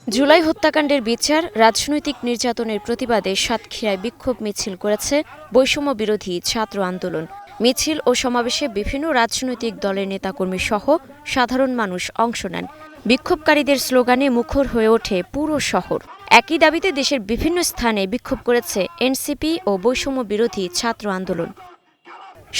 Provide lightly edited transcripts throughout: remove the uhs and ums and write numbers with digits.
জুলাই হত্যাকাণ্ডের বিচার, রাজনৈতিক নির্যাতনের প্রতিবাদে সাতক্ষীরায় বিক্ষোভ মিছিল করেছে বৈষম্য বিরোধী ছাত্র আন্দোলন। মিছিল ও সমাবেশে বিভিন্ন রাজনৈতিক দলের নেতাকর্মী সহ সাধারণ মানুষ অংশ নেন। বিক্ষোভকারীদের স্লোগানে মুখর হয়ে ওঠে পুরো শহর। একই দাবিতে দেশের বিভিন্ন স্থানে বিক্ষোভ করেছে এনসিপি ও বৈষম্য বিরোধী ছাত্র আন্দোলন।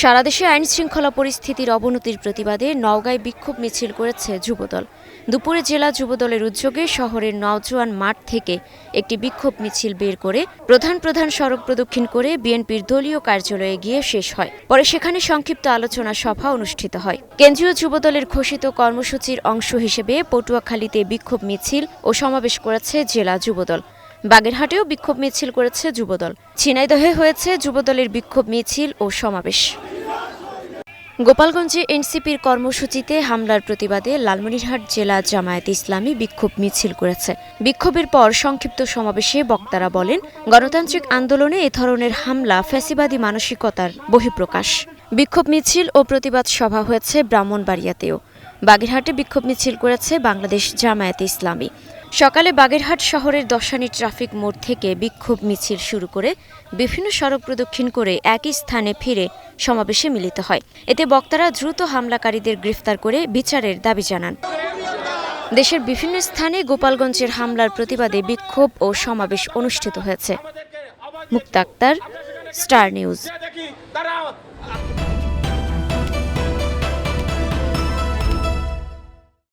সারা দেশে আইন শৃঙ্খলা পরিস্থিতির অবনতির প্রতিবাদে নওগাঁয় বিক্ষোভ মিছিল করেছে যুবদল। দুপুরে জেলা যুবদলের উদ্যোগে শহরের নওজোয়ান মাঠ থেকে একটি বিক্ষোভ মিছিল বের করে প্রধান সড়ক প্রদক্ষিণ করে বিএনপির দলীয় কার্যালয়ে গিয়ে শেষ হয়। পরে সেখানে সংক্ষিপ্ত আলোচনা সভা অনুষ্ঠিত হয়। কেন্দ্রীয় যুবদলের ঘোষিত কর্মসূচির অংশ হিসেবে পটুয়াখালীতে বিক্ষোভ মিছিল ও সমাবেশ করেছে জেলা যুবদল। বাগেরহাটেও বিক্ষোভ মিছিল করেছে যুবদল। ঝিনাইদহে হয়েছে যুবদলের বিক্ষোভ মিছিল ও সমাবেশ। গোপালগঞ্জে এনসিপির কর্মসূচিতে হামলার প্রতিবাদে লালমনিরহাট জেলা জামায়াতে ইসলামী বিক্ষোভ মিছিল করেছে। বিক্ষোভের পর সংক্ষিপ্ত সমাবেশে বক্তারা বলেন, গণতান্ত্রিক আন্দোলনে এ ধরনের হামলা ফ্যাসিবাদী মানসিকতার বহিঃপ্রকাশ। বিক্ষোভ মিছিল ও প্রতিবাদ সভা হয়েছে ব্রাহ্মণবাড়িয়াতেও। বাগেরহাটে বিক্ষোভ মিছিল করেছে বাংলাদেশ জামায়াতে ইসলামী। সকালে বাগেরহাট শহরের দশানী ট্রাফিক মোড় থেকে বিক্ষোভ মিছিল শুরু করে বিভিন্ন সড়ক প্রদক্ষিণ করে একই স্থানে ফিরে সমাবেশে মিলিত হয়। এতে বক্তারা দ্রুত হামলাকারীদের গ্রেফতার করে বিচারের দাবি জানান। দেশের বিভিন্ন স্থানে গোপালগঞ্জের হামলার প্রতিবাদে বিক্ষোভ ও সমাবেশ অনুষ্ঠিত হয়েছে। মুক্তা আক্তার, স্টার নিউজ।